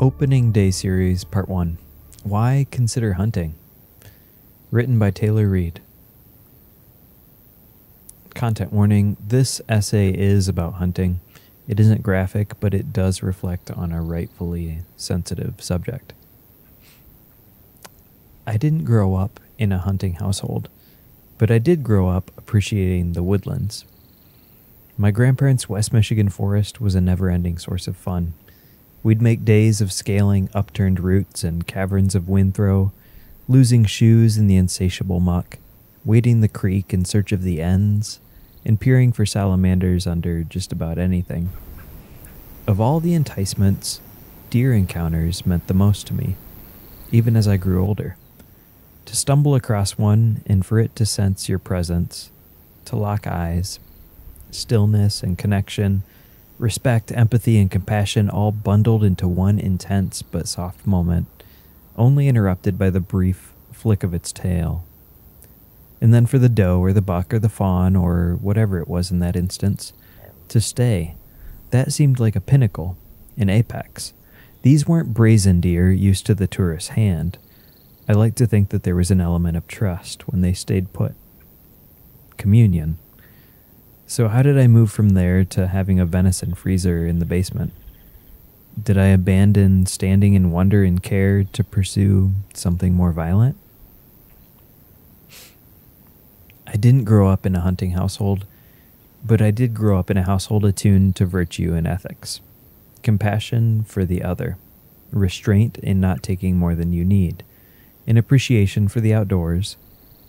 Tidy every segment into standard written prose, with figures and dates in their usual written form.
Opening Day Series Part 1. Why Consider Hunting? Written by Taylor Reed. Content warning, this essay is about hunting. It isn't graphic, but it does reflect on a rightfully sensitive subject. I didn't grow up in a hunting household, but I did grow up appreciating the woodlands. My grandparents' West Michigan forest was a never-ending source of fun. We'd make days of scaling upturned roots and caverns of windthrow, losing shoes in the insatiable muck, wading the creek in search of the ends, and peering for salamanders under just about anything. Of all the enticements, deer encounters meant the most to me, even as I grew older. To stumble across one and for it to sense your presence, to lock eyes, stillness and connection, respect, empathy, and compassion all bundled into one intense but soft moment, only interrupted by the brief flick of its tail. And then for the doe or the buck or the fawn or whatever it was in that instance, to stay. That seemed like a pinnacle, an apex. These weren't brazen deer used to the tourist's hand. I like to think that there was an element of trust when they stayed put. Communion. So how did I move from there to having a venison freezer in the basement? Did I abandon standing in wonder and care to pursue something more violent? I didn't grow up in a hunting household, but I did grow up in a household attuned to virtue and ethics. Compassion for the other, restraint in not taking more than you need, an appreciation for the outdoors,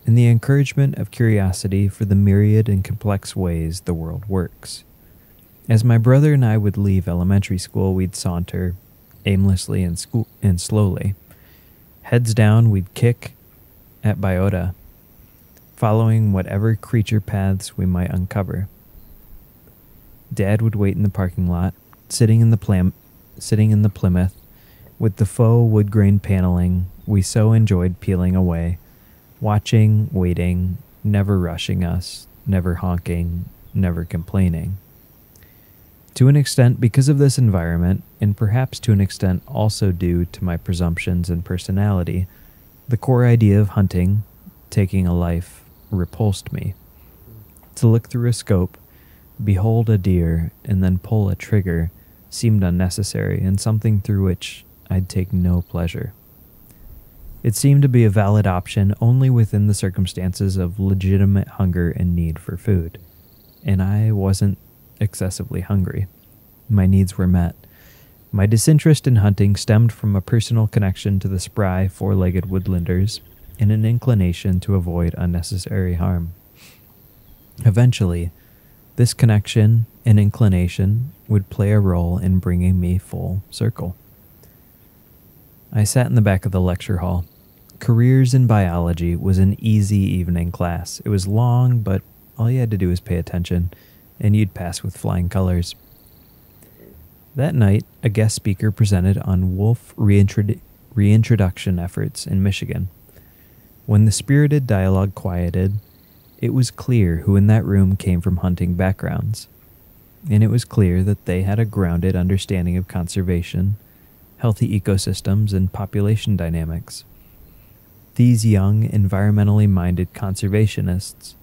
and the encouragement of curiosity for the myriad and complex ways the world works. As my brother and I would leave elementary school, we'd saunter, aimlessly and slowly. Heads down, we'd kick at biota, following whatever creature paths we might uncover. Dad would wait in the parking lot, sitting in the Plymouth, with the faux wood grain paneling we so enjoyed peeling away. Watching, waiting, never rushing us, never honking, never complaining. To an extent because of this environment, and perhaps to an extent also due to my presumptions and personality, the core idea of hunting, taking a life, repulsed me. To look through a scope, behold a deer, and then pull a trigger seemed unnecessary and something through which I'd take no pleasure. It seemed to be a valid option only within the circumstances of legitimate hunger and need for food. And I wasn't excessively hungry. My needs were met. My disinterest in hunting stemmed from a personal connection to the spry, four-legged woodlanders and an inclination to avoid unnecessary harm. Eventually, this connection and inclination would play a role in bringing me full circle. I sat in the back of the lecture hall. Careers in biology was an easy evening class. It was long, but all you had to do was pay attention, and you'd pass with flying colors. That night, a guest speaker presented on wolf reintroduction efforts in Michigan. When the spirited dialogue quieted, it was clear who in that room came from hunting backgrounds, and it was clear that they had a grounded understanding of conservation, healthy ecosystems, and population dynamics. These young, environmentally minded conservationists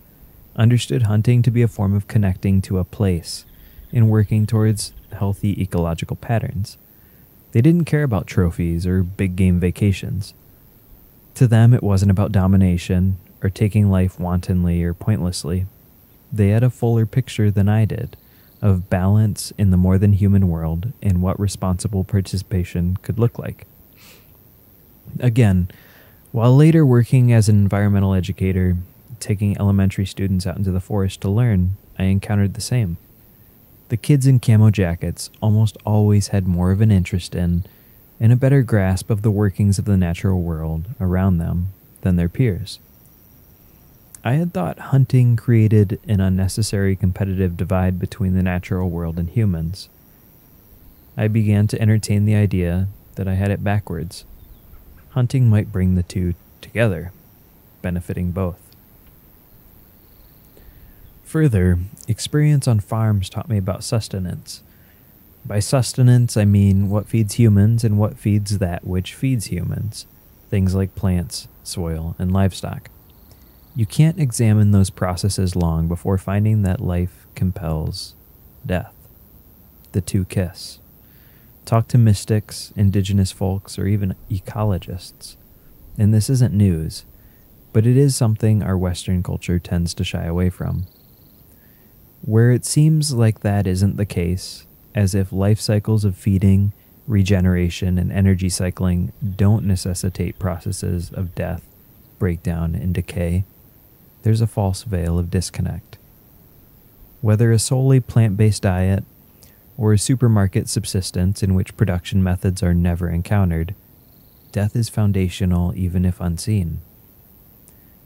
understood hunting to be a form of connecting to a place and working towards healthy ecological patterns. They didn't care about trophies or big game vacations. To them, it wasn't about domination or taking life wantonly or pointlessly. They had a fuller picture than I did of balance in the more than human world and what responsible participation could look like. Again, while later working as an environmental educator, taking elementary students out into the forest to learn, I encountered the same. The kids in camo jackets almost always had more of an interest in and a better grasp of the workings of the natural world around them than their peers. I had thought hunting created an unnecessary competitive divide between the natural world and humans. I began to entertain the idea that I had it backwards. Hunting might bring the two together, benefiting both. Further, experience on farms taught me about sustenance. By sustenance, I mean what feeds humans and what feeds that which feeds humans, things like plants, soil, and livestock. You can't examine those processes long before finding that life compels death. The two kiss. Talk to mystics, indigenous folks, or even ecologists. And this isn't news, but it is something our Western culture tends to shy away from. Where it seems like that isn't the case, as if life cycles of feeding, regeneration, and energy cycling don't necessitate processes of death, breakdown, and decay, there's a false veil of disconnect. Whether a solely plant-based diet or a supermarket subsistence in which production methods are never encountered, death is foundational even if unseen.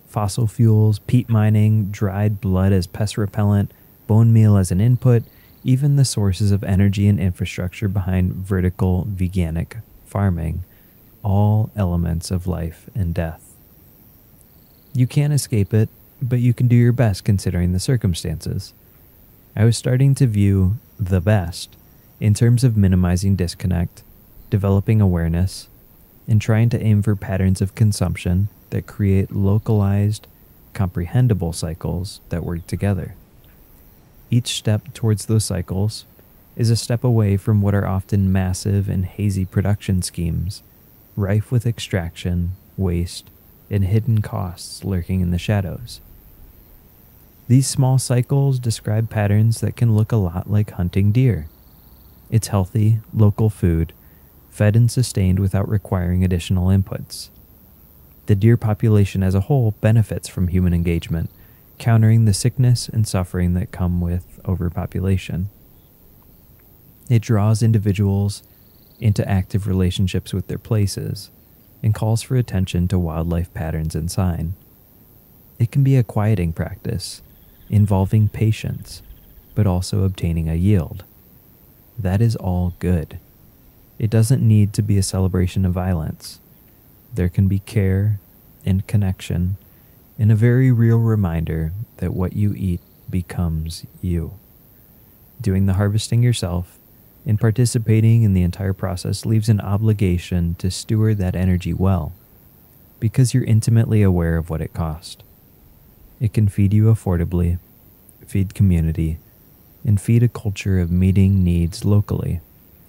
Fossil fuels, peat mining, dried blood as pest repellent, bone meal as an input, even the sources of energy and infrastructure behind vertical veganic farming, all elements of life and death. You can't escape it, but you can do your best considering the circumstances. I was starting to view the best in terms of minimizing disconnect, developing awareness, and trying to aim for patterns of consumption that create localized, comprehensible cycles that work together. Each step towards those cycles is a step away from what are often massive and hazy production schemes, rife with extraction, waste, and hidden costs lurking in the shadows. These small cycles describe patterns that can look a lot like hunting deer. It's healthy, local food, fed and sustained without requiring additional inputs. The deer population as a whole benefits from human engagement, countering the sickness and suffering that come with overpopulation. It draws individuals into active relationships with their places and calls for attention to wildlife patterns and sign. It can be a quieting practice, involving patience, but also obtaining a yield. That is all good. It doesn't need to be a celebration of violence. There can be care and connection and a very real reminder that what you eat becomes you. Doing the harvesting yourself and participating in the entire process leaves an obligation to steward that energy well, because you're intimately aware of what it cost. It can feed you affordably, feed community, and feed a culture of meeting needs locally,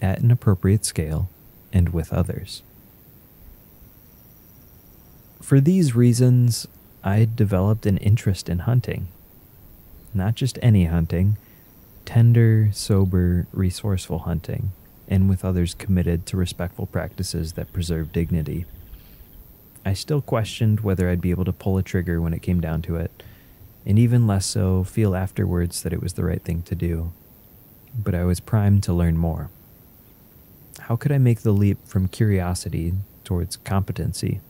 at an appropriate scale, and with others. For these reasons, I developed an interest in hunting. Not just any hunting, tender, sober, resourceful hunting, and with others committed to respectful practices that preserve dignity. I still questioned whether I'd be able to pull a trigger when it came down to it, and even less so feel afterwards that it was the right thing to do. But I was primed to learn more. How could I make the leap from curiosity towards competency?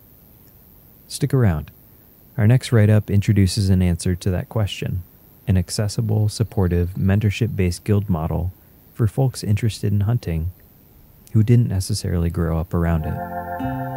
Stick around. Our next write-up introduces an answer to that question, an accessible, supportive, mentorship-based guild model for folks interested in hunting who didn't necessarily grow up around it.